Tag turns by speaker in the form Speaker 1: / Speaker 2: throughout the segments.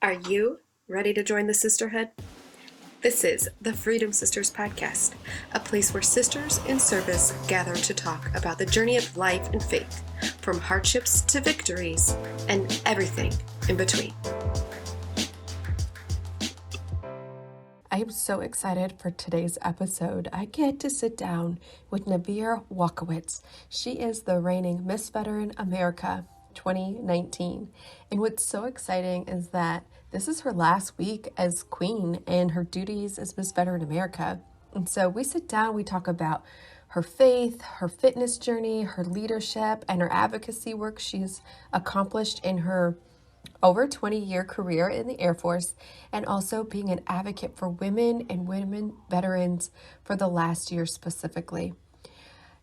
Speaker 1: Are you ready to join the sisterhood? This is the Freedom Sisters Podcast, a place where sisters in service gather to talk about the journey of life and faith, from hardships to victories, and everything in between. I am so excited for today's episode. I get to sit down with Naviere Walkewicz. She is the reigning Miss Veteran America 2019. And what's so exciting is that this is her last week as queen and her duties as Miss Veteran America. And so we sit down, we talk about her faith, her fitness journey, her leadership, and her advocacy work she's accomplished in her over 20-year career in the Air Force, and also being an advocate for women and women veterans for the last year specifically.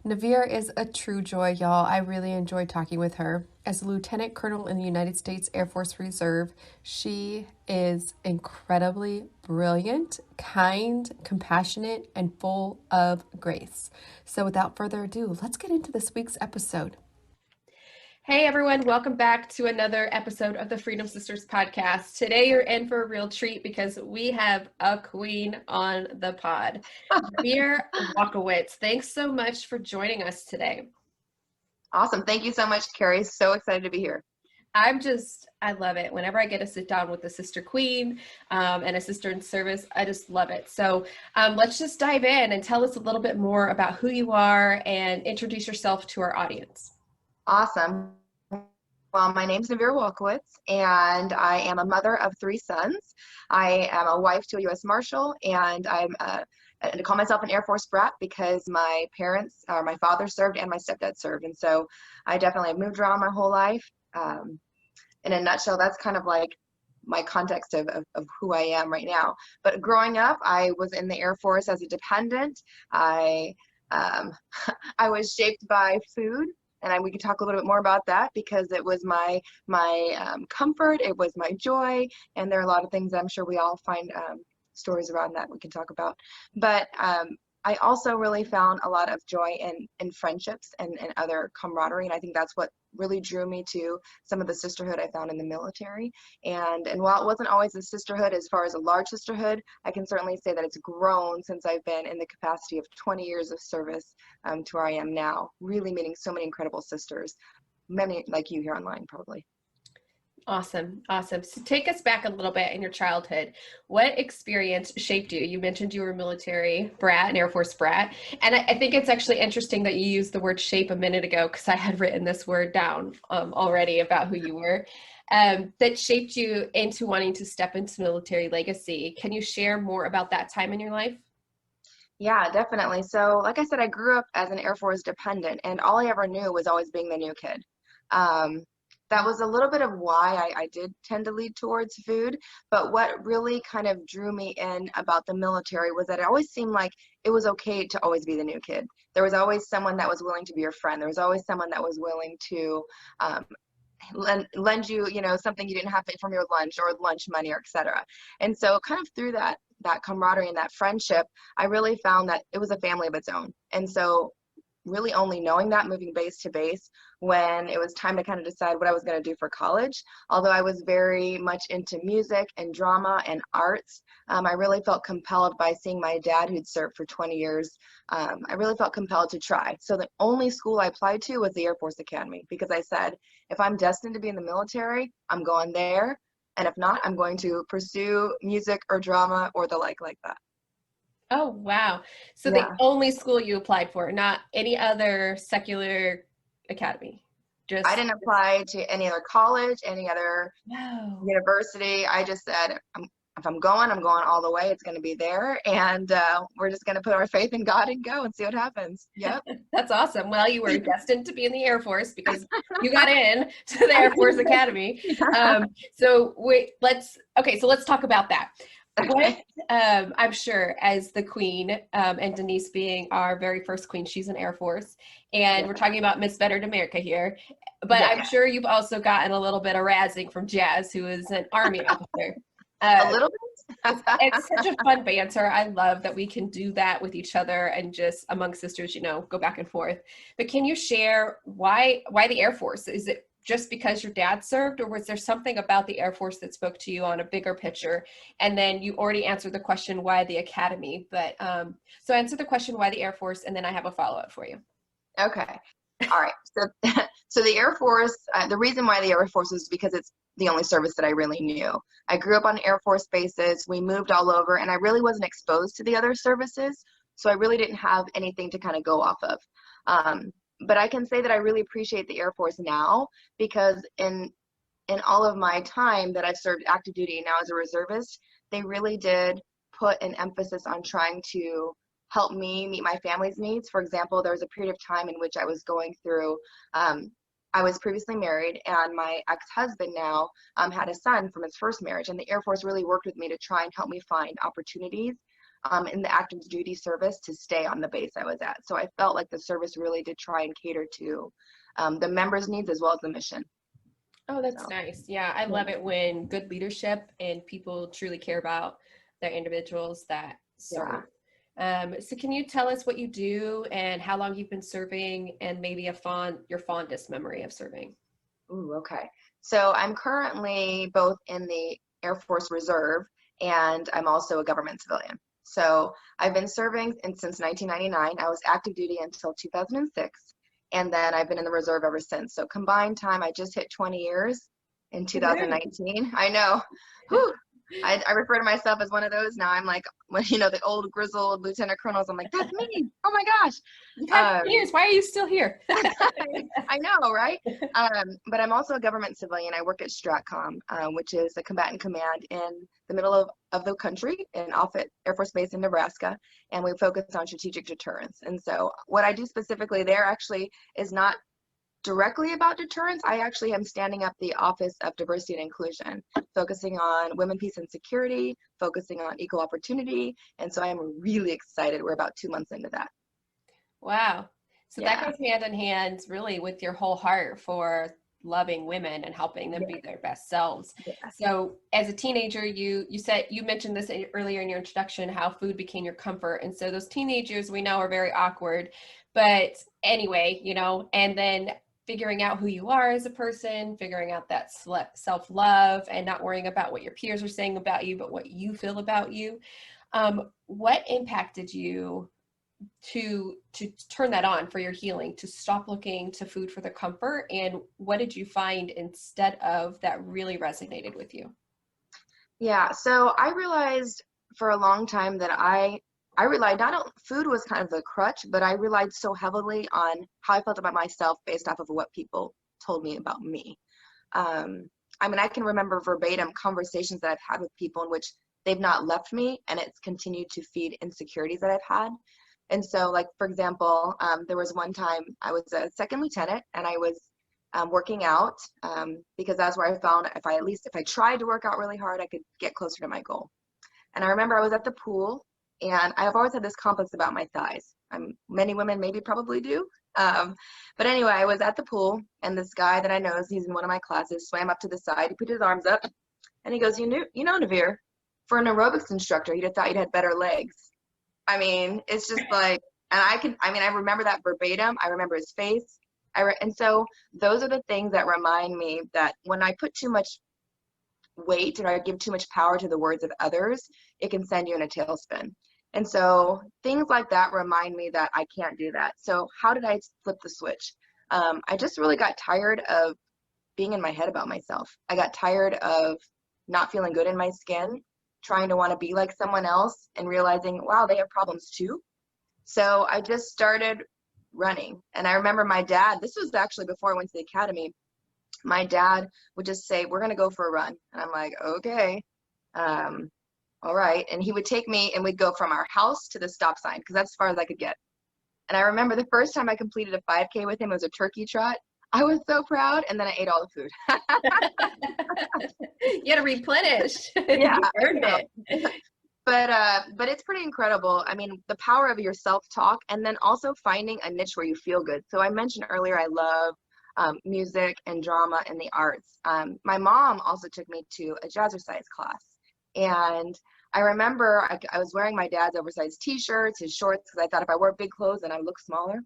Speaker 1: Naviere is a true joy, y'all. I really enjoyed talking with her. As a lieutenant colonel in the United States Air Force Reserve, she is incredibly brilliant, kind, compassionate, and full of grace. So without further ado, let's get into this week's episode. Hey everyone, welcome back to another episode of the Freedom Sisters Podcast. Today you're in for a real treat because we have a queen on the pod. Naviere Walkewicz, thanks so much for joining us today.
Speaker 2: Awesome. Thank you so much, Carrie. So excited to be here.
Speaker 1: I love it. Whenever I get to sit down with a sister queen and a sister in service, I just love it. So let's just dive in and tell us a little bit more about who you are and introduce yourself to our audience.
Speaker 2: Awesome. Well, my name is Naviere Walkewicz, and I am a mother of 3 sons. I am a wife to a U.S. Marshal, and I call myself an Air Force brat because my father served and my stepdad served. And so I definitely have moved around my whole life. In a nutshell, that's kind of like my context of who I am right now. But growing up, I was in the Air Force as a dependent. I was shaped by food. And we could talk a little bit more about that because it was my comfort, it was my joy, and there are a lot of things I'm sure we all find stories around that we can talk about. But I also really found a lot of joy in friendships and other camaraderie, and I think that's what really drew me to some of the sisterhood I found in the military. And while it wasn't always a sisterhood as far as a large sisterhood, I can certainly say that it's grown since I've been in the capacity of 20 years of service to where I am now, really meeting so many incredible sisters, many like you here online probably.
Speaker 1: Awesome. So take us back a little bit in your childhood. What experience shaped you? You mentioned you were a military brat, an Air Force brat. And I think it's actually interesting that you used the word shape a minute ago because I had written this word down already about who you were, that shaped you into wanting to step into military legacy. Can you share more about that time in your life?
Speaker 2: Yeah, definitely. So like I said, I grew up as an Air Force dependent, and all I ever knew was always being the new kid. That was a little bit of why I did tend to lead towards food, but what really kind of drew me in about the military was that it always seemed like it was okay to always be the new kid. There was always someone that was willing to be your friend. There was always someone that was willing to lend you, something you didn't have from your lunch or lunch money or et cetera. And so kind of through that camaraderie and that friendship, I really found that it was a family of its own. And so really only knowing that, moving base to base, when it was time to kind of decide what I was going to do for college. Although I was very much into music and drama and arts, I really felt compelled by seeing my dad, who'd served for 20 years. I really felt compelled to try. So the only school I applied to was the Air Force Academy, because I said, if I'm destined to be in the military, I'm going there. And if not, I'm going to pursue music or drama or the like that.
Speaker 1: Oh, wow. So
Speaker 2: Yeah.
Speaker 1: The only school you applied for, not any other secular academy?
Speaker 2: I didn't apply to any other college, any other university. I just said, if I'm going all the way. It's going to be there. And we're just going to put our faith in God and go and see what happens. Yep.
Speaker 1: That's awesome. Well, you were destined to be in the Air Force because you got in to the Air Force Academy. So let's talk about that. What, I'm sure as the queen, and Denise being our very first queen, she's in Air Force, and we're talking about Miss Veteran America here, but I'm sure you've also gotten a little bit of razzing from Jazz, who is an Army officer.
Speaker 2: A little bit.
Speaker 1: It's such a fun banter. I love that we can do that with each other and just among sisters, go back and forth. But can you share why the Air Force? Is it just because your dad served, or was there something about the Air Force that spoke to you on a bigger picture? And then you already answered the question, why the Academy? But so answer the question, why the Air Force, and then I have a follow-up for you.
Speaker 2: Okay. All right. So, so the Air Force, the reason why the Air Force is because it's the only service that I really knew. I grew up on Air Force bases. We moved all over, and I really wasn't exposed to the other services. So I really didn't have anything to kind of go off of. But I can say that I really appreciate the Air Force now, because in all of my time that I've served active duty now as a reservist, they really did put an emphasis on trying to help me meet my family's needs. For example, there was a period of time in which I was going through, I was previously married, and my ex-husband now had a son from his first marriage, and the Air Force really worked with me to try and help me find opportunities in the active duty service to stay on the base I was at. So I felt like the service really did try and cater to the members' needs as well as the mission.
Speaker 1: Oh, that's nice. Yeah, I love it when good leadership and people truly care about their individuals that serve. So can you tell us what you do and how long you've been serving, and maybe your fondest memory of serving?
Speaker 2: Ooh, okay. So I'm currently both in the Air Force Reserve, and I'm also a government civilian. So I've been serving since 1999. I was active duty until 2006, and then I've been in the reserve ever since. So combined time, I just hit 20 years in 2019. I know. Whew. I refer to myself as one of those now. I'm like, when the old grizzled lieutenant colonels, I'm like, that's me. Oh my gosh.
Speaker 1: You've had years. Why are you still here?
Speaker 2: I know, right? But I'm also a government civilian. I work at STRATCOM, which is a combatant command in the middle of the country in Offutt Air Force Base in Nebraska, and we focus on strategic deterrence. And so what I do specifically there actually is not directly about deterrence. I actually am standing up the Office of Diversity and Inclusion, focusing on women, peace, and security, focusing on equal opportunity. And so I'm really excited. We're about 2 months into that.
Speaker 1: Wow. So that goes hand in hand really with your whole heart for loving women and helping them be their best selves. So as a teenager, you mentioned this earlier in your introduction, how food became your comfort. And so those teenagers we know are very awkward, but anyway, and then figuring out who you are as a person, figuring out that self-love, and not worrying about what your peers are saying about you, but what you feel about you. What impacted you to turn that on for your healing, to stop looking to food for the comfort, and what did you find instead of that really resonated with you?
Speaker 2: Yeah, so I realized for a long time that I relied not on food was kind of the crutch, but I relied so heavily on how I felt about myself based off of what people told me about me. I mean, I can remember verbatim conversations that I've had with people in which they've not left me, and it's continued to feed insecurities that I've had. And so, like, for example, there was one time I was a second lieutenant, and I was working out because that's where I found if I tried to work out really hard, I could get closer to my goal. And I remember I was at the pool, and I've always had this complex about my thighs. Many women maybe probably do. But anyway, I was at the pool, and this guy that I know, he's in one of my classes, swam up to the side. He put his arms up, and he goes, you know, Naviere, for an aerobics instructor, you'd have thought you'd had better legs. I mean, it's just like, and I remember that verbatim. I remember his face. And so those are the things that remind me that when I put too much weight or I give too much power to the words of others, it can send you in a tailspin. And so things like that remind me that I can't do that. So how did I flip the switch? I just really got tired of being in my head about myself. I got tired of not feeling good in my skin, trying to want to be like someone else, and realizing, wow, they have problems too. So I just started running. And I remember my dad, this was actually before I went to the academy, my dad would just say, we're going to go for a run. And I'm like, okay, all right. And he would take me, and we'd go from our house to the stop sign, because that's as far as I could get. And I remember the first time I completed a 5K with him, it was a turkey trot. I was so proud, and then I ate all the food.
Speaker 1: You had to replenish.
Speaker 2: Yeah,
Speaker 1: you earned it.
Speaker 2: But it's pretty incredible. I mean, the power of your self-talk, and then also finding a niche where you feel good. So I mentioned earlier, I love music and drama and the arts. My mom also took me to a jazzercise class, and I remember I was wearing my dad's oversized t-shirts, his shorts, because I thought if I wore big clothes then I would look smaller.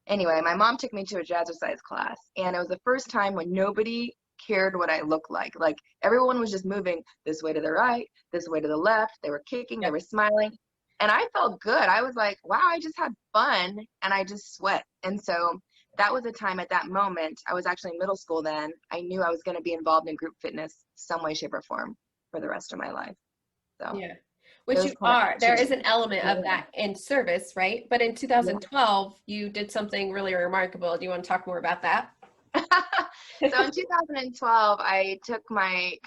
Speaker 2: Anyway, my mom took me to a jazzercise class, and it was the first time when nobody cared what I looked like. Like everyone was just moving this way to the right, this way to the left. They were kicking, they
Speaker 1: Yep.
Speaker 2: were smiling, and I felt good. I was like, wow, I just had fun, and I just sweat. And so that was a time at that moment. I was actually in middle school then. I knew I was going to be involved in group fitness some way, shape, or form for the rest of my life. So
Speaker 1: Yeah.
Speaker 2: it
Speaker 1: Which
Speaker 2: was
Speaker 1: you
Speaker 2: kind of
Speaker 1: are. There is an element of that in service, right? But in
Speaker 2: yeah.
Speaker 1: 2012, you did something really remarkable. Do you want to talk more about that?
Speaker 2: So in 2012, I took my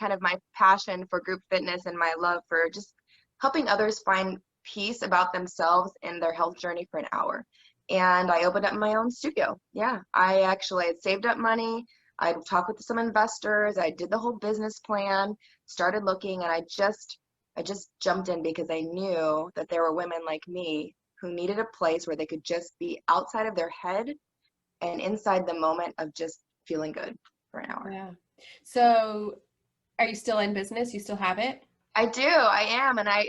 Speaker 2: passion for group fitness and my love for just helping others find peace about themselves and their health journey for an hour. And I opened up my own studio. Yeah, I actually had saved up money. I talked with some investors. I did the whole business plan, started looking, and I just jumped in because I knew that there were women like me who needed a place where they could just be outside of their head and inside the moment of just feeling good for an hour.
Speaker 1: Yeah. So, are you still in business? You still have it?
Speaker 2: I do, I am, and I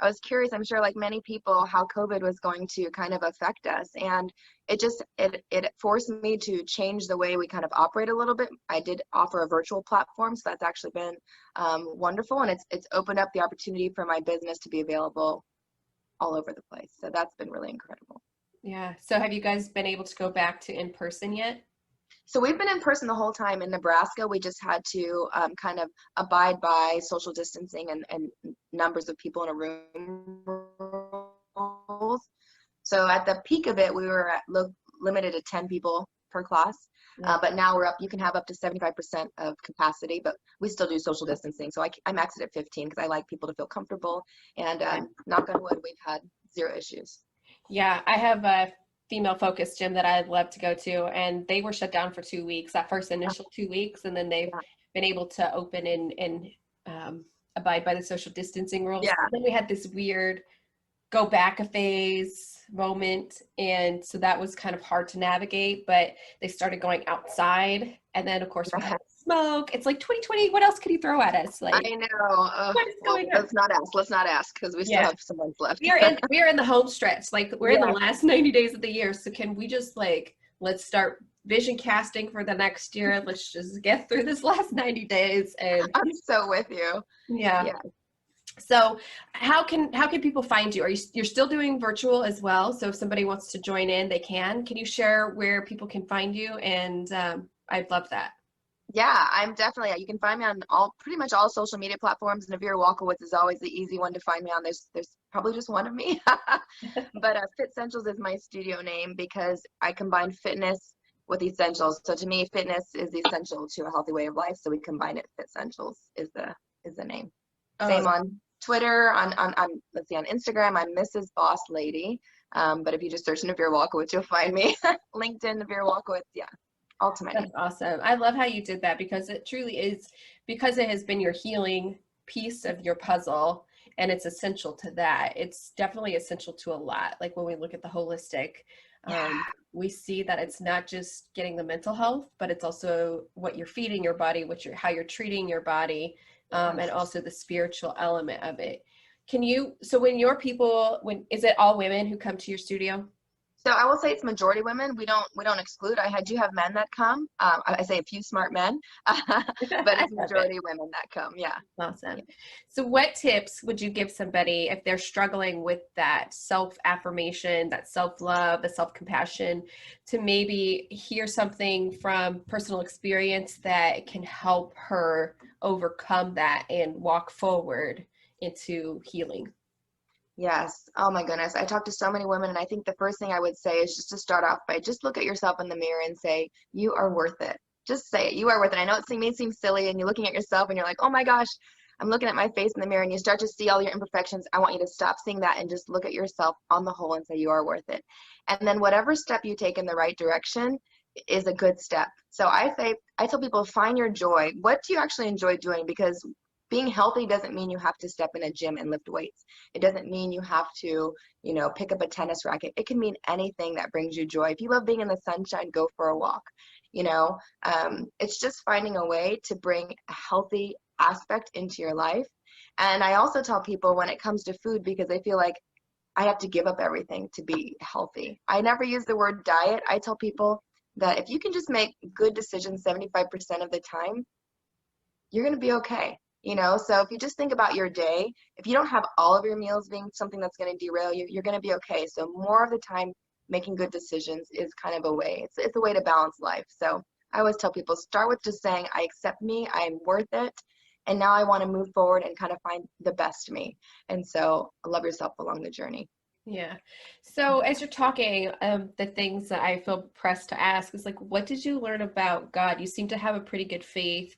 Speaker 2: was curious. I'm sure, like many people, how COVID was going to kind of affect us, and it forced me to change the way we kind of operate a little bit. I did offer a virtual platform, so that's actually been wonderful, and it's opened up the opportunity for my business to be available all over the place. So that's been really incredible.
Speaker 1: Yeah. So, have you guys been able to go back to in person yet?
Speaker 2: So we've been in person the whole time in Nebraska. We just had to kind of abide by social distancing and numbers of people in a room rules. So at the peak of it, we were limited to 10 people per class.
Speaker 1: Yeah.
Speaker 2: But now we're up, you can have up to 75% of capacity, but we still do social distancing. So I maxed it at 15 because I like people to feel comfortable. And knock on wood, we've had zero issues.
Speaker 1: Yeah, I have a female focused gym that I'd love to go to, and they were shut down for 2 weeks, that first initial 2 weeks, and then they've
Speaker 2: Yeah.
Speaker 1: been able to open and abide by the social distancing rules.
Speaker 2: Yeah.
Speaker 1: Then we had this weird go back a phase moment, and so that was kind of hard to navigate, but they started going outside, and then of course we had smoke. It's like 2020, what else could you throw at us?
Speaker 2: I
Speaker 1: Like,
Speaker 2: know.
Speaker 1: what is
Speaker 2: Well,
Speaker 1: going on?
Speaker 2: let's not ask. Let's not ask because we still
Speaker 1: Yeah.
Speaker 2: have some months left.
Speaker 1: We are in the home stretch. Like we're in the
Speaker 2: Yeah,
Speaker 1: last 90 days of the year. So can we just like let's start vision casting for the next year? Let's just get through this last 90 days and
Speaker 2: I'm so with you.
Speaker 1: yeah.
Speaker 2: Yeah.
Speaker 1: So how can people find you? You're still doing virtual as well? So if somebody wants to join in, they can. Can you share where people can find you? And I'd love that.
Speaker 2: Yeah, I'm definitely. You can find me on pretty much all social media platforms. Naviere Walkewicz is always the easy one to find me on. There's probably just one of me, but Fitessentials is my studio name because I combine fitness with essentials. So to me, fitness is essential to a healthy way of life. So we combine it. Fitessentials is the name.
Speaker 1: Oh,
Speaker 2: Same on Twitter, on let's see, on Instagram, I'm Mrs. Boss Lady. But if you just search Naviere Walkewicz, you'll find me. LinkedIn, Naviere Walkewicz. Yeah, all to my name.
Speaker 1: that's awesome. I love how you did that because it truly is, because it has been your healing piece of your puzzle and it's essential to that. It's definitely essential to a lot. Like when we look at the holistic,
Speaker 2: Yeah.
Speaker 1: we see that it's not just getting the mental health, but it's also what you're feeding your body, how you're treating your body, and also the spiritual element of it. So when is it all women who come to your studio?
Speaker 2: So I will say it's majority women. We don't exclude. Do have men that come. I say a few smart men, but
Speaker 1: I
Speaker 2: it's
Speaker 1: love it.
Speaker 2: majority women that come. Yeah.
Speaker 1: Awesome.
Speaker 2: Yeah.
Speaker 1: So, what tips would you give somebody if they're struggling with that self affirmation, that self love, the self compassion, to maybe hear something from personal experience that can help her overcome that and walk forward into healing?
Speaker 2: Yes. Oh my goodness. I talk to so many women, and I think the first thing I would say is just to start off by just look at yourself in the mirror and say, you are worth it. Just say it. You are worth it. I know it may seem silly, and you're looking at yourself and you're like, oh my gosh, I'm looking at my face in the mirror, and you start to see all your imperfections. I want you to stop seeing that and just look at yourself on the whole and say, you are worth it. And then whatever step you take in the right direction is a good step. So I tell people, find your joy. What do you actually enjoy doing? Because being healthy doesn't mean you have to step in a gym and lift weights. It doesn't mean you have to, pick up a tennis racket. It can mean anything that brings you joy. If you love being in the sunshine, go for a walk. It's just finding a way to bring a healthy aspect into your life. And I also tell people when it comes to food, because I feel like I have to give up everything to be healthy. I never use the word diet. I tell people that if you can just make good decisions 75% of the time, you're going to be okay. So if you just think about your day, if you don't have all of your meals being something that's going to derail you, you're going to be okay. So more of the time, making good decisions is kind of a way. It's a way to balance life. So I always tell people, start with just saying, I accept me, I'm worth it, and now I want to move forward and kind of find the best me. And so love yourself along the journey.
Speaker 1: Yeah. So as you're talking, the things that I feel pressed to ask is like, what did you learn about God? You seem to have a pretty good faith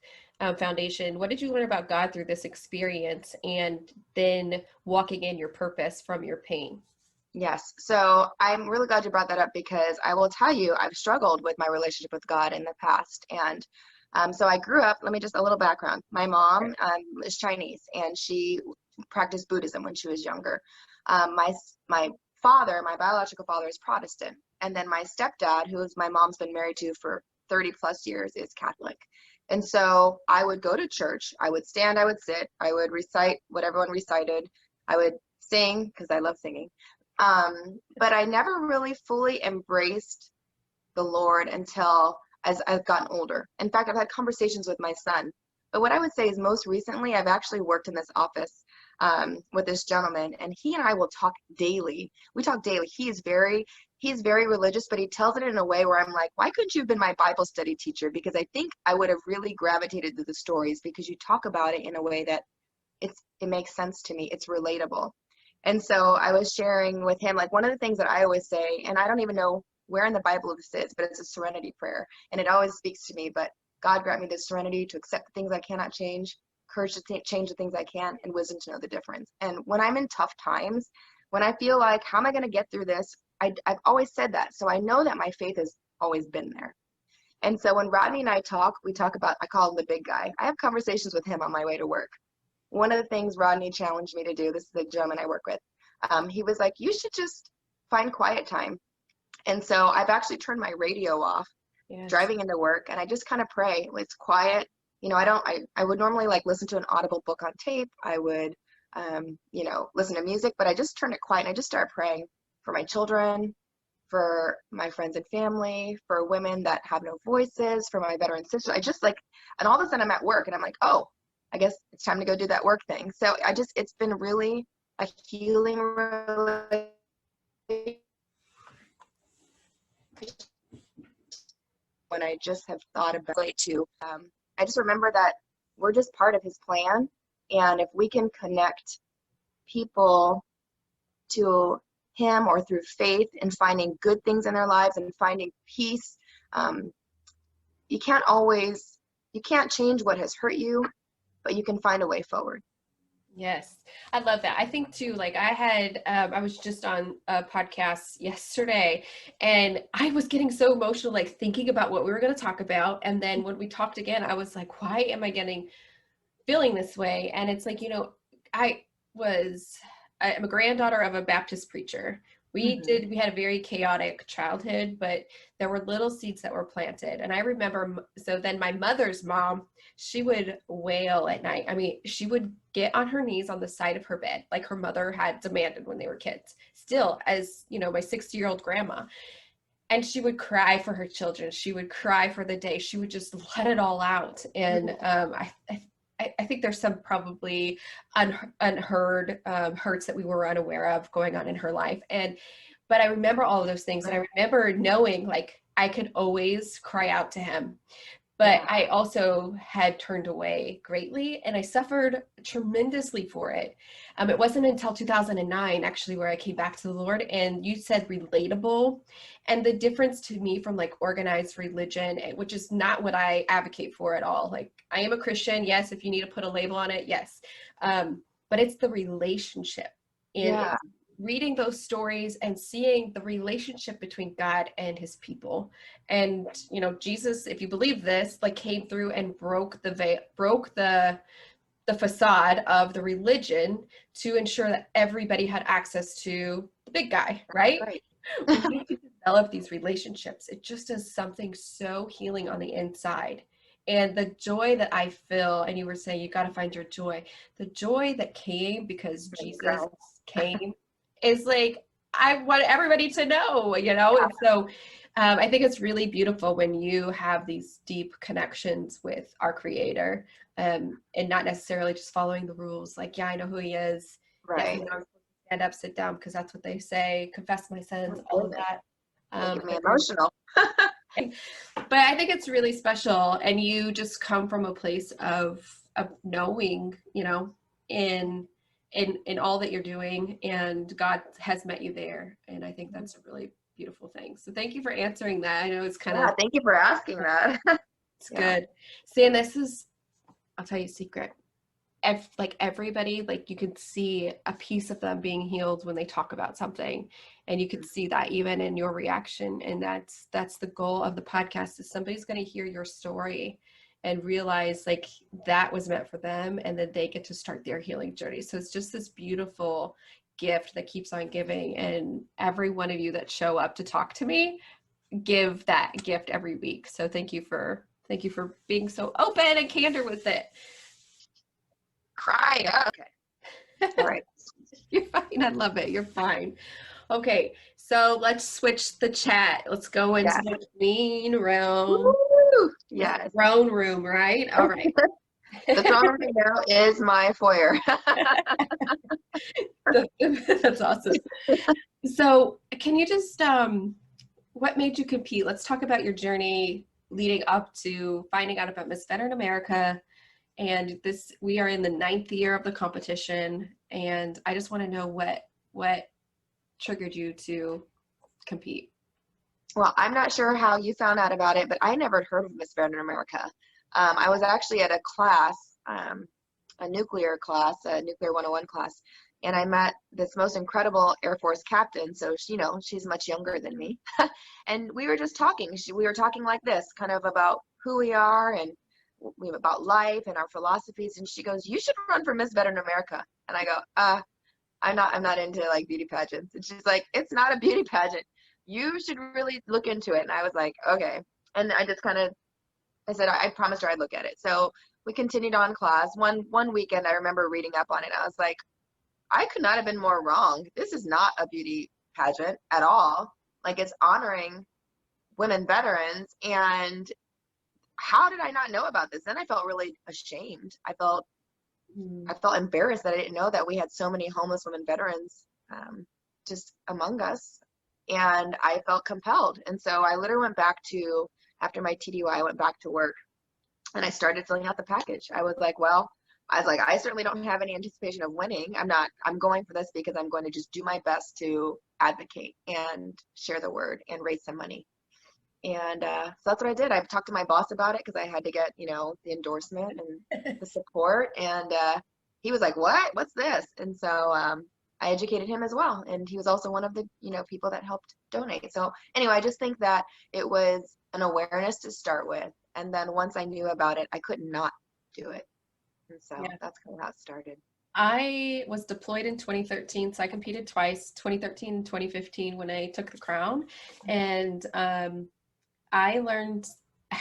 Speaker 1: foundation. What did you learn about God through this experience and then walking in your purpose from your pain?
Speaker 2: Yes. So I'm really glad you brought that up because I will tell you, I've struggled with my relationship with God in the past. And so I grew up, let me just a little background. My mom is Chinese and she practiced Buddhism when she was younger. My father, my biological father, is Protestant. And then my stepdad, who is my mom's been married to for 30 plus years, is Catholic. And so I would go to church, I would stand, I would sit, I would recite what everyone recited, I would sing because I love singing. But I never really fully embraced the Lord until as I've gotten older. In fact, I've had conversations with my son. But what I would say is most recently, I've actually worked in this office with this gentleman, and he and I will talk daily. We talk daily. He's very religious, but he tells it in a way where I'm like, why couldn't you have been my Bible study teacher? Because I think I would have really gravitated to the stories because you talk about it in a way that it makes sense to me. It's relatable. And so I was sharing with him, like one of the things that I always say, and I don't even know where in the Bible this is, but it's a serenity prayer. And it always speaks to me, but God grant me the serenity to accept the things I cannot change, courage to change the things I can, and wisdom to know the difference. And when I'm in tough times, when I feel like, how am I going to get through this? I've always said that. So I know that my faith has always been there. And so when Rodney and I talk, we talk about, I call him the big guy. I have conversations with him on my way to work. One of the things Rodney challenged me to do, this is the gentleman I work with, he was like, you should just find quiet time. And so I've actually turned my radio off driving into work, and I just kind of pray. It's quiet. I would normally like listen to an Audible book on tape. I would, listen to music, but I just turned it quiet and I just started praying for my children, for my friends and family, for women that have no voices, for my veteran sisters. And all of a sudden I'm at work and I'm like, oh, I guess it's time to go do that work thing. So it's been really a healing relationship when I just have thought about it too. I just remember that we're just part of his plan. And if we can connect people to him or through faith and finding good things in their lives and finding peace, you can't change what has hurt you, but you can find a way forward.
Speaker 1: Yes, I love that. I think too, like I was just on a podcast yesterday and I was getting so emotional, like thinking about what we were going to talk about. And then when we talked again, I was like, why am I feeling this way? And it's like, I I'm a granddaughter of a Baptist preacher. We had a very chaotic childhood, but there were little seeds that were planted. And I remember, so then my mother's mom, she would wail at night. I mean, she would get on her knees on the side of her bed, like her mother had demanded when they were kids, still as, my 60-year-old grandma. And she would cry for her children. She would cry for the day. She would just let it all out. And I think there's some probably unheard hurts that we were unaware of going on in her life. But I remember all of those things. And I remember knowing like I could always cry out to him. But I also had turned away greatly and I suffered tremendously for it. It wasn't until 2009 actually where I came back to the Lord, and you said relatable, and the difference to me from like organized religion, which is not what I advocate for at all. Like I am a Christian. Yes. If you need to put a label on it. Yes. But it's the relationship and reading those stories and seeing the relationship between God and his people. And, Jesus, if you believe this, like came through and broke the facade of the religion to ensure that everybody had access to the big guy, right? When you develop these relationships, it just does something so healing on the inside. And the joy that I feel, and you were saying you got to find your joy, the joy that came because Jesus came. is like, I want everybody to know, And so I think it's really beautiful when you have these deep connections with our creator, and not necessarily just following the rules. Like, yeah, I know who he is. Yes,
Speaker 2: Right.
Speaker 1: stand up, sit down, because that's what they say. Confess my sins, all of that.
Speaker 2: Making me emotional.
Speaker 1: But I think it's really special, and you just come from a place of knowing, in all that you're doing, and God has met you there, and I think that's a really beautiful thing. So thank you for answering that. I know it's kind of
Speaker 2: Thank you for asking that.
Speaker 1: it's good. See, and I'll tell you a secret. Everybody, like, you can see a piece of them being healed when they talk about something, and you can see that even in your reaction. And that's the goal of the podcast, is somebody's going to hear your story and realize like that was meant for them, and then they get to start their healing journey. So it's just this beautiful gift that keeps on giving, and every one of you that show up to talk to me give that gift every week. So thank you for being so open and candor with it.
Speaker 2: Cry. Okay. All right.
Speaker 1: You're fine. I love it. You're fine. Okay, so let's switch the chat. Let's go into the green realm.
Speaker 2: Yes.
Speaker 1: Throne room, right? All right.
Speaker 2: The throne room right now is my foyer.
Speaker 1: That's awesome. So can you just, what made you compete? Let's talk about your journey leading up to finding out about Miss Veteran America. And we are in the 9th year of the competition, and I just want to know what triggered you to compete.
Speaker 2: Well, I'm not sure how you found out about it, but I never heard of Miss Veteran America. I was actually at a class, a nuclear class, a nuclear 101 class, and I met this most incredible Air Force captain. So, she's much younger than me. And we were just talking. We were talking like this, kind of about who we are and about life and our philosophies. And she goes, "You should run for Miss Veteran America." And I go, I'm not into like beauty pageants. And she's like, "It's not a beauty pageant. You should really look into it." And I was like, okay. And I just I said, I promised her I'd look at it. So we continued on class. One weekend, I remember reading up on it. I was like, I could not have been more wrong. This is not a beauty pageant at all. Like, it's honoring women veterans. And how did I not know about this? Then I felt really ashamed. I felt embarrassed that I didn't know that we had so many homeless women veterans just among us. And I felt compelled. And so I literally went back to, after my TDY, I went back to work and I started filling out the package. I was like, I certainly don't have any anticipation of winning. I'm going for this because I'm going to just do my best to advocate and share the word and raise some money. And so that's what I did. I talked to my boss about it because I had to get, the endorsement and the support. And he was like, what's this? And so I educated him as well. And he was also one of the, people that helped donate. So anyway, I just think that it was an awareness to start with. And then once I knew about it, I could not do it. And so that's kind of how it started.
Speaker 1: I was deployed in 2013, so I competed twice, 2013 and 2015 when I took the crown. And I learned,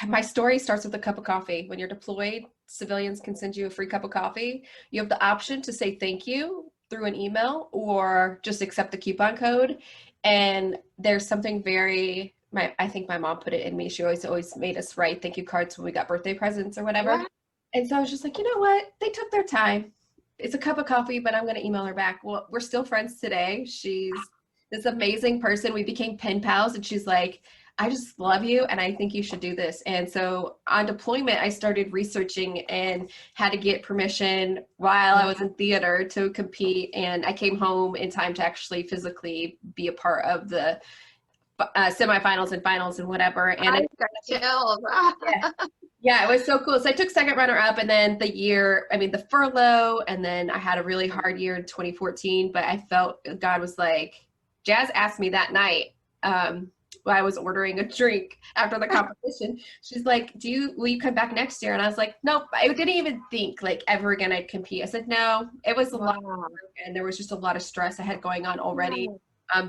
Speaker 1: my story starts with a cup of coffee. When you're deployed, civilians can send you a free cup of coffee. You have the option to say thank you through an email or just accept the coupon code. And there's something I think my mom put it in me. She always made us write thank you cards when we got birthday presents or whatever. Yeah. And so I was just like, you know what? They took their time. It's a cup of coffee, but I'm going to email her back. Well, we're still friends today. She's this amazing person. We became pen pals, and she's like, I just love you, and I think you should do this. And so on deployment, I started researching and had to get permission while I was in theater to compete. And I came home in time to actually physically be a part of the semifinals and finals and whatever. And I got chills. Yeah, it was so cool. So I took second runner up, and then the furlough, and then I had a really hard year in 2014, but I felt God was like, Jazz asked me that night, while I was ordering a drink after the competition. She's like, will you come back next year? And I was like, nope. I didn't even think like ever again I'd compete. I said, no. It was a lot of work, and there was just a lot of stress I had going on already.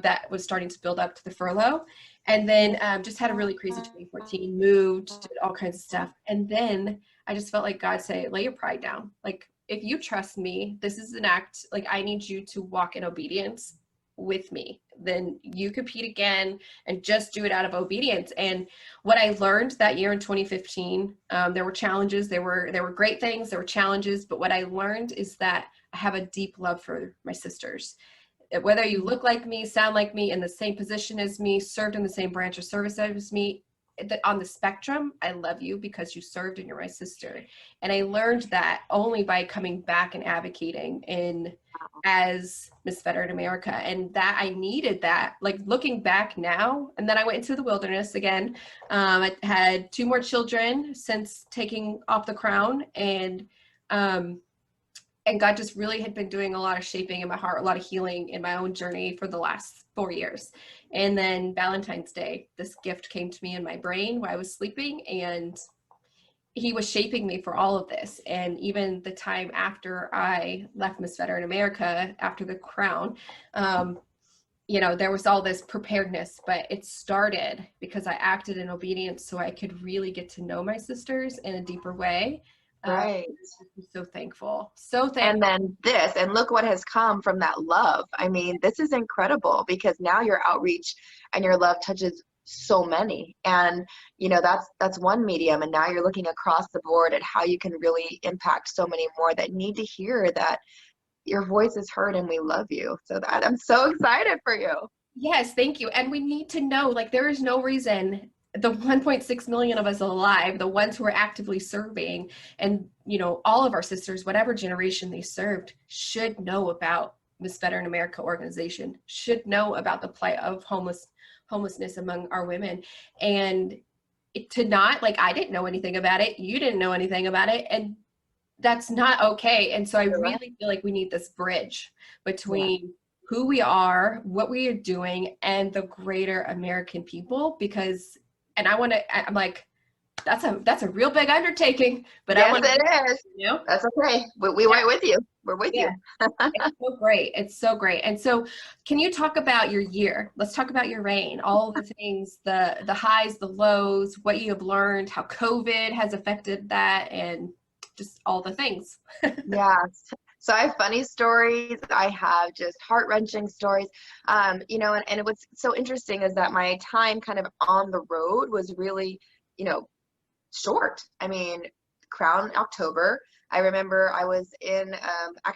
Speaker 1: That was starting to build up to the furlough. And then just had a really crazy 2014, moved, did all kinds of stuff. And then I just felt like God say, lay your pride down. Like, if you trust me, this is an act, like I need you to walk in obedience with me, then you compete again and just do it out of obedience. And what I learned that year in 2015, there were challenges, there were great things, there were challenges, but what I learned is that I have a deep love for my sisters. Whether you look like me, sound like me, in the same position as me, served in the same branch of service as me, on the spectrum, I love you because you served and you're my sister. And I learned that only by coming back and advocating as Miss Veteran America. And that I needed that, like looking back now. And then I went into the wilderness again. I had 2 more children since taking off the crown, and God just really had been doing a lot of shaping in my heart, a lot of healing in my own journey for the last 4 years. And then Valentine's Day, this gift came to me in my brain while I was sleeping, and he was shaping me for all of this. And even the time after I left Miss Veteran America, after the crown, there was all this preparedness, but it started because I acted in obedience so I could really get to know my sisters in a deeper way.
Speaker 2: Right.
Speaker 1: I'm so thankful. So thankful.
Speaker 2: And then this, and look what has come from that love. I mean, this is incredible because now your outreach and your love touches so many. And, that's one medium. And now you're looking across the board at how you can really impact so many more that need to hear that your voice is heard and we love you. So that I'm so excited for you.
Speaker 1: Yes, thank you. And we need to know, like, there is no reason the 1.6 million of us alive, the ones who are actively serving, and all of our sisters, whatever generation they served, should know about Miss Veteran America organization, should know about the plight of homelessness among our women. And to not, like, I didn't know anything about it, you didn't know anything about it, and that's not okay. And so I really feel like we need this bridge between who we are, what we are doing, and the greater American people, because I'm like, that's a real big undertaking, but
Speaker 2: yes, it is. That's okay. We right with you. We're with you.
Speaker 1: It's so great. It's so great. And so can you talk about your year? Let's talk about your reign, all the things, the highs, the lows, what you have learned, how COVID has affected that, and just all the things.
Speaker 2: Yes. So I have funny stories. I have just heart-wrenching stories. And what's so interesting is that my time kind of on the road was really, short. I mean, Crown October. I remember I was in I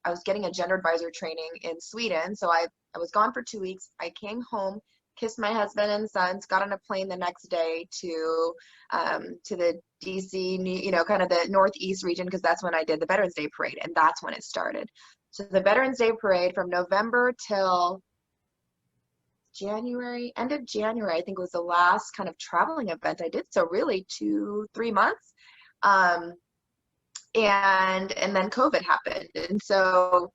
Speaker 2: was getting a gender advisor training in Sweden. So I was gone for 2 weeks. I came home, kissed my husband and sons, got on a plane the next day to the DC, kind of the Northeast region, because that's when I did the Veterans Day Parade, and that's when it started. So the Veterans Day Parade from November till January, end of January, I think was the last kind of traveling event I did. So really 2-3 months. And then COVID happened. And so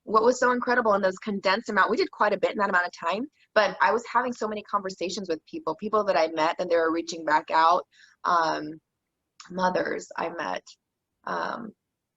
Speaker 2: what was so incredible in those condensed amount, we did quite a bit in that amount of time, but I was having so many conversations with people that I met, and they were reaching back out. Mothers I met,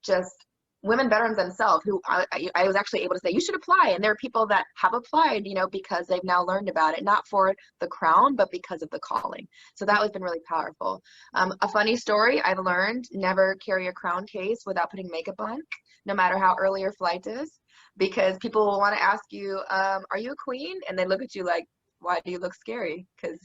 Speaker 2: just women veterans themselves who I was actually able to say, you should apply. And there are people that have applied, because they've now learned about it, not for the crown, but because of the calling. So that has been really powerful. A funny story I've learned: never carry a crown case without putting makeup on, no matter how early your flight is, because people will want to ask you, are you a queen? And they look at you like, why do you look scary? Because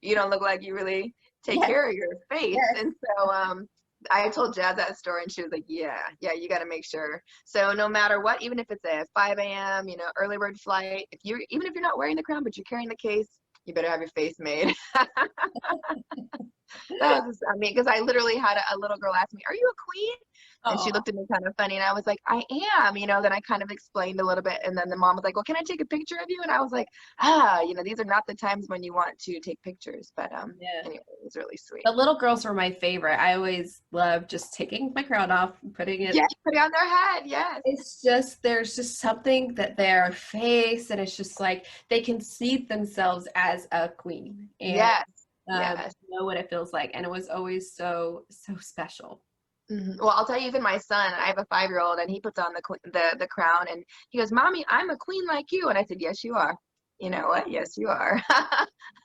Speaker 2: you don't look like you really take care of your face. And so I told Jazz that story, and she was like, yeah, you got to make sure. So no matter what, even if it's a 5 a.m., early bird flight, even if you're not wearing the crown, but you're carrying the case, you better have your face made. Because I literally had a little girl ask me, are you a queen? And she looked at me kind of funny, and I was like, I am, then I kind of explained a little bit, and then the mom was like, well, can I take a picture of you? And I was like, these are not the times when you want to take pictures, but anyway, it was really sweet.
Speaker 1: The little girls were my favorite. I always loved just taking my crown off and putting it
Speaker 2: on their head. Yes.
Speaker 1: It's just, there's just something that their face, and it's just like they can see themselves as a queen. And,
Speaker 2: yes.
Speaker 1: Know what it feels like. And it was always so special.
Speaker 2: Mm-hmm. Well, I'll tell you, even my son, I have a 5-year-old, and he puts on the crown, and he goes, Mommy, I'm a queen like you. And I said, yes, you are. You know what? Yes, you are.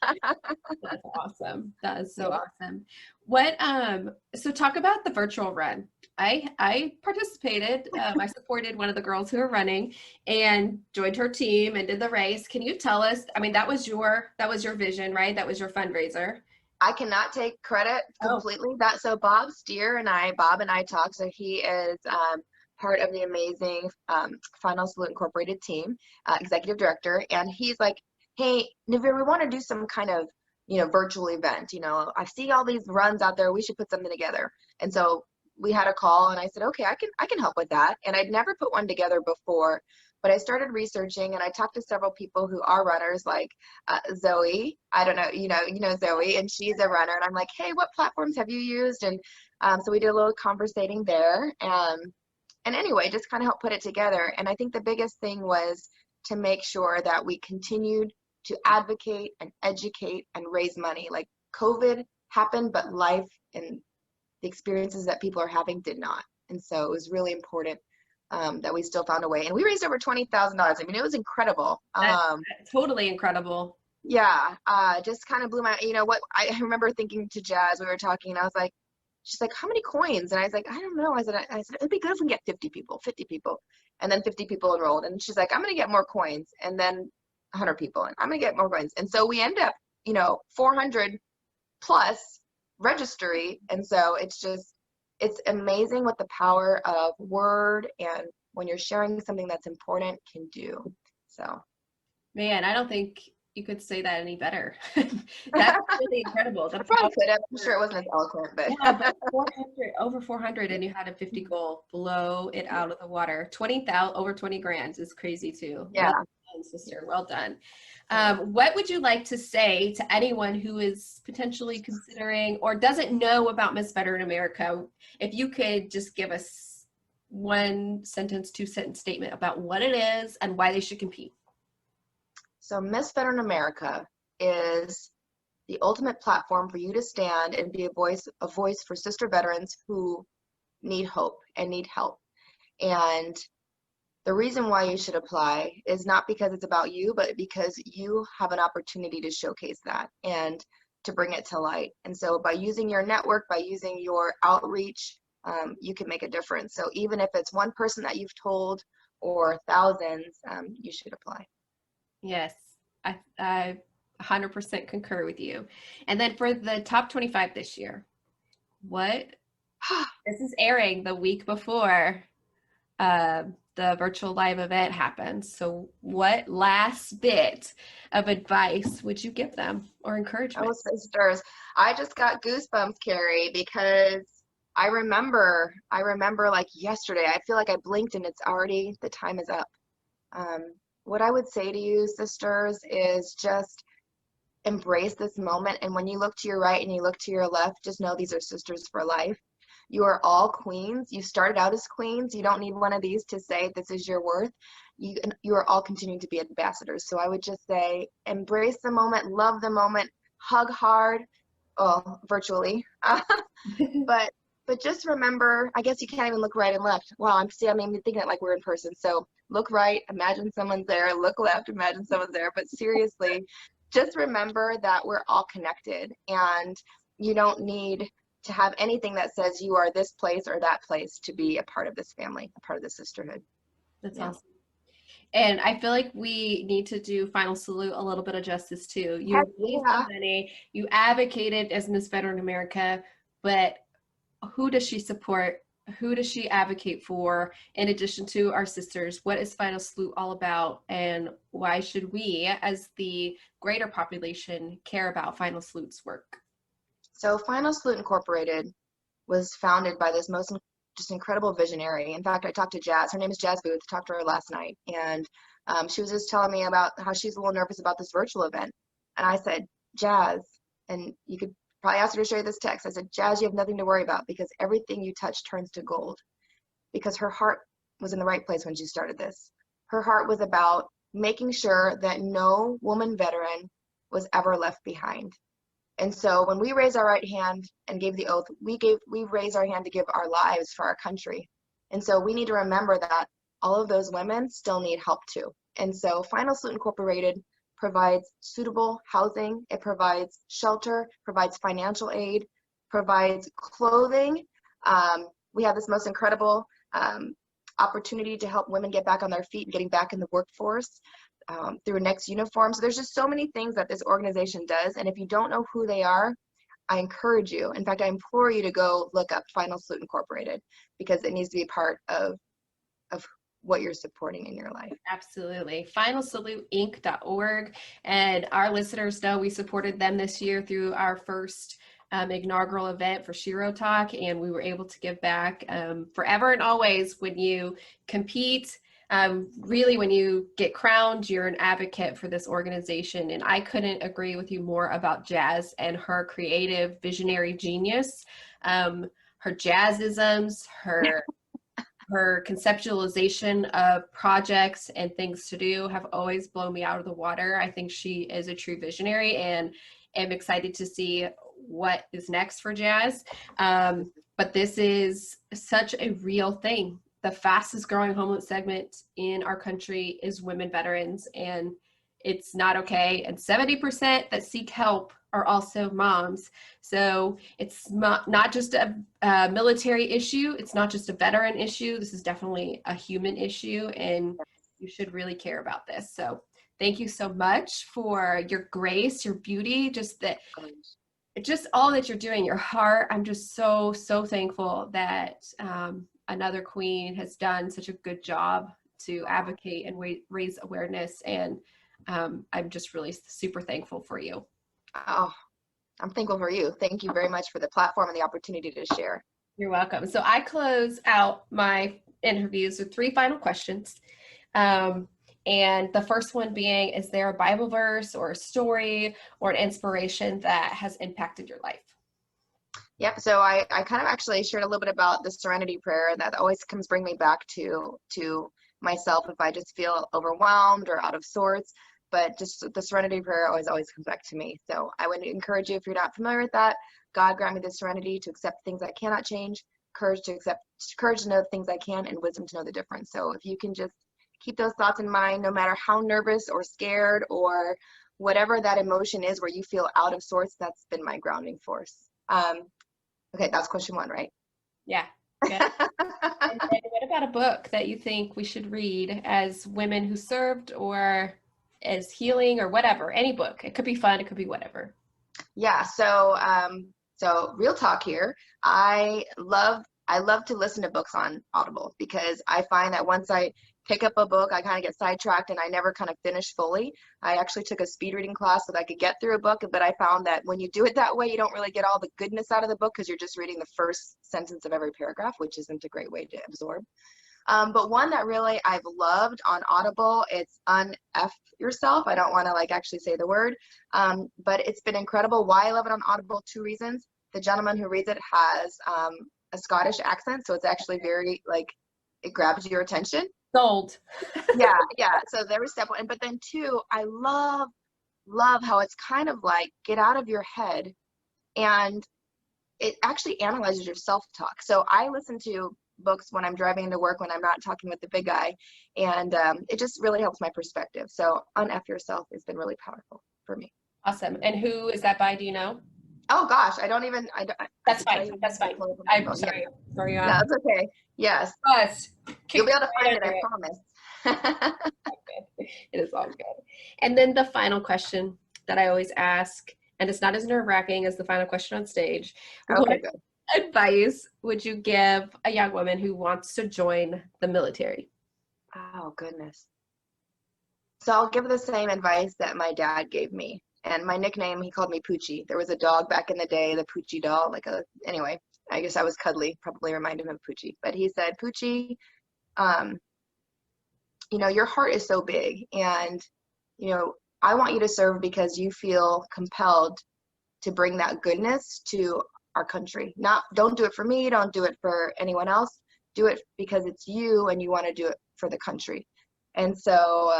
Speaker 1: That's awesome. That is so awesome. What, so talk about the virtual run. I participated. I supported one of the girls who were running and joined her team and did the race. Can you tell us? I mean, that was your vision, right? That was your fundraiser.
Speaker 2: I cannot take credit
Speaker 1: Oh,
Speaker 2: completely. That so Bob and I talked. So he is part of the amazing Final Salute Incorporated team, executive director, and he's like, "Hey, Naviere, we want to do some kind of virtual event. I see all these runs out there. We should put something together." And so we had a call, and I said, "Okay, I can help with that." And I'd never put one together before, but I started researching, and I talked to several people who are runners, like Zoe. I don't know, you know Zoe, and she's a runner. And I'm like, hey, what platforms have you used? And so we did a little conversating there. And anyway, just kind of help put it together. And I think the biggest thing was to make sure that we continued to advocate and educate and raise money. Like COVID happened, but life and the experiences that people are having did not. And so it was really important that we still found a way. And we raised over $20,000. I mean, it was incredible.
Speaker 1: that's totally incredible.
Speaker 2: Yeah, just kind of blew my, what I remember thinking to Jazz, we were talking, and I was like, she's like, how many coins? And I was like, I don't know. I said, it'd be good if we get 50 people. And then 50 people enrolled. And she's like, I'm going to get more coins. And then 100 people, and I'm going to get more coins. And so we end up, 400 plus registry. And so it's amazing what the power of word and when you're sharing something that's important can do. So.
Speaker 1: Man, I don't think you could say that any better. That's really incredible. The
Speaker 2: I probably
Speaker 1: power.
Speaker 2: could have. I'm sure it wasn't as eloquent, but
Speaker 1: Yeah, but 400, over 400, and you had a 50 goal. Blow it out of the water. 20,000, over 20 grand is crazy too.
Speaker 2: yeah.
Speaker 1: Well done, sister. Well done. What would you like to say to anyone who is potentially considering or doesn't know about Miss Veteran America? If you could just give us one sentence, two-sentence statement about what it is and why they should compete.
Speaker 2: So Miss Veteran America is the ultimate platform for you to stand and be a voice for sister veterans who need hope and need help. And the reason why you should apply is not because it's about you, but because you have an opportunity to showcase that and to bring it to light. And so by using your network, by using your outreach, you can make a difference. So even if it's one person that you've told or thousands, you should apply.
Speaker 1: Yes, I 100% concur with you. And then for the top 25 this year, what this is airing the week before the virtual live event happens. So what last bit of advice would you give them or
Speaker 2: Oh,
Speaker 1: encouragement?
Speaker 2: sisters, I just got goosebumps, Carrie, because I remember like yesterday. I feel like I blinked and it's already the time is up. What I would say to you, sisters, is just embrace this moment. And when you look to your right and you look to your left, just know these are sisters for life. You are all queens. You started out as queens. You don't need one of these to say this is your worth. You are all continuing to be ambassadors. So I would just say embrace the moment, love the moment, hug hard, well, virtually. but but just remember, I guess you can't even look right and left. Wow, I'm thinking it like we're in person. So look right, imagine someone's there. Look left, imagine someone's there. But seriously, just remember that we're all connected, and you don't need to have anything that says you are this place or that place to be a part of this family, a part of the sisterhood.
Speaker 1: That's
Speaker 2: Yeah.
Speaker 1: awesome. And I feel like we need to do Final Salute a little bit of justice too.
Speaker 2: Heck
Speaker 1: You raised the
Speaker 2: yeah.
Speaker 1: money, you advocated as Miss Veteran America, but who does she support? Who does she advocate for in addition to our sisters? What is Final Salute all about? And why should we, as the greater population, care about Final Salute's work?
Speaker 2: So Final Salute Incorporated was founded by this most just incredible visionary. In fact, I talked to Jazz. Her name is Jazz Booth. Talked to her last night, and she was just telling me about how she's a little nervous about this virtual event. And I said, Jazz, and you could probably ask her to show you this text. I said, Jazz, you have nothing to worry about because everything you touch turns to gold. Because her heart was in the right place when she started this. Her heart was about making sure that no woman veteran was ever left behind. And so when we raised our right hand and gave the oath, we raised our hand to give our lives for our country. And so we need to remember that all of those women still need help too. And so Final Salute Incorporated provides suitable housing, it provides shelter, provides financial aid, provides clothing, we have this most incredible opportunity to help women get back on their feet and getting back in the workforce through Next Uniform. So there's just so many things that this organization does. And if you don't know who they are, I encourage you, in fact, I implore you to go look up Final Salute Incorporated, because it needs to be part of what you're supporting in your life.
Speaker 1: Absolutely. FinalSaluteInc.org. And our listeners know we supported them this year through our first inaugural event for Shiro Talk, and we were able to give back forever and always. When you compete, really when you get crowned, you're an advocate for this organization. And I couldn't agree with you more about Jazz and her creative visionary genius, her jazzisms, her conceptualization of projects and things to do have always blown me out of the water. I think she is a true visionary, and am excited to see what is next for Jazz. But this is such a real thing. The fastest growing homeless segment in our country is women veterans, and it's not okay. And 70% that seek help are also moms. So it's not just a military issue. It's not just a veteran issue. This is definitely a human issue, and you should really care about this. So thank you so much for your grace, your beauty, just all that you're doing, your heart. I'm just so thankful that another queen has done such a good job to advocate and raise awareness. And I'm just really super thankful for you.
Speaker 2: Oh, I'm thankful for you. Thank you very much for the platform and the opportunity to share.
Speaker 1: You're welcome. So I close out my interviews with 3 final questions. And the first one being, is there a Bible verse or a story or an inspiration that has impacted your life?
Speaker 2: Yep. So I kind of actually shared a little bit about the Serenity Prayer, and that always bring me back to myself if I just feel overwhelmed or out of sorts. But just the Serenity Prayer always comes back to me. So I would encourage you, if you're not familiar with that, God grant me the serenity to accept things I cannot change, courage to know the things I can, and wisdom to know the difference. So if you can just keep those thoughts in mind, no matter how nervous or scared or whatever that emotion is where you feel out of sorts, that's been my grounding force. Okay, that's question 1, right?
Speaker 1: Yeah. Yeah. And what about a book that you think we should read as women who served, or as healing, or whatever? Any book. It could be fun. It could be whatever.
Speaker 2: Yeah. So real talk here. I love to listen to books on Audible, because I find that once I pick up a book, I kind of get sidetracked and I never kind of finish fully. I actually took a speed reading class so that I could get through a book, but I found that when you do it that way, you don't really get all the goodness out of the book, because you're just reading the first sentence of every paragraph, which isn't a great way to absorb. But one that really I've loved on Audible, it's Un-F Yourself. I don't want to actually say the word, but it's been incredible. Why I love it on Audible, 2 reasons. The gentleman who reads it has a Scottish accent, so it's actually very it grabs your attention.
Speaker 1: Sold.
Speaker 2: Yeah. So there was step 1, but then 2, I love how it's kind of get out of your head, and it actually analyzes your self-talk. So I listen to books when I'm driving into work, when I'm not talking with the big guy, and it just really helps my perspective. So Un-F Yourself has been really powerful for me.
Speaker 1: Awesome. And who is that by? Do you know?
Speaker 2: Oh gosh, I don't.
Speaker 1: That's fine. I'm sorry. Sorry.
Speaker 2: No, it's okay. Yes. You'll be able to find it, I promise.
Speaker 1: It is all good. And then the final question that I always ask, and it's not as nerve-wracking as the final question on stage.
Speaker 2: Okay, good.
Speaker 1: What advice would you give a young woman who wants to join the military?
Speaker 2: Oh, goodness. So I'll give the same advice that my dad gave me. And my nickname, he called me Poochie. There was a dog back in the day, the Poochie doll. Anyway, I guess I was cuddly, probably reminded him of Poochie. But he said, Poochie, your heart is so big, and I want you to serve because you feel compelled to bring that goodness to our country. Don't do it for me, don't do it for anyone else. Do it because it's you and you want to do it for the country. And so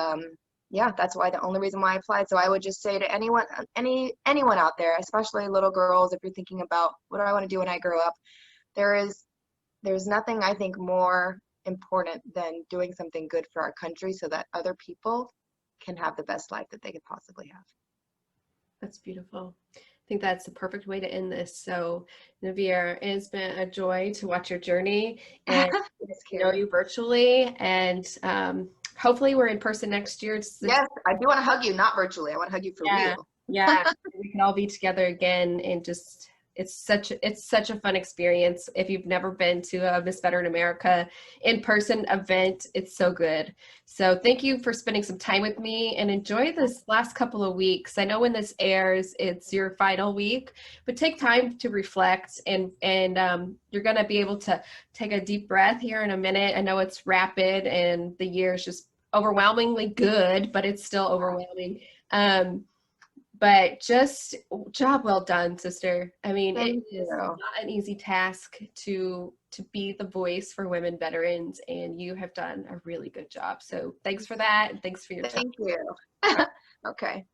Speaker 2: that's the only reason why I applied. So I would just say to anyone out there, especially little girls, if you're thinking about what do I want to do when I grow up, there's nothing I think more important than doing something good for our country so that other people can have the best life that they could possibly have.
Speaker 1: That's beautiful. think that's the perfect way to end this. So, Naviere, it has been a joy to watch your journey and
Speaker 2: Yes,
Speaker 1: know
Speaker 2: Carrie.
Speaker 1: you virtually. And hopefully, we're in person next year.
Speaker 2: Yes, I do want to hug you, not virtually. I want to hug you for
Speaker 1: Yeah,
Speaker 2: real.
Speaker 1: yeah. We can all be together again and just it's such a fun experience. If you've never been to a Miss Veteran America in-person event, it's so good. So thank you for spending some time with me and enjoy this last couple of weeks. I know when this airs, it's your final week, but take time to reflect and you're gonna be able to take a deep breath here in a minute. I know it's rapid and the year is just overwhelmingly good, but it's still overwhelming. Um, but just job well done, sister. I mean, it
Speaker 2: Thank
Speaker 1: is
Speaker 2: you.
Speaker 1: not an easy task to be the voice for women veterans, and you have done a really good job. So thanks for that, and thanks for your time.
Speaker 2: Thank you.
Speaker 1: All
Speaker 2: Okay.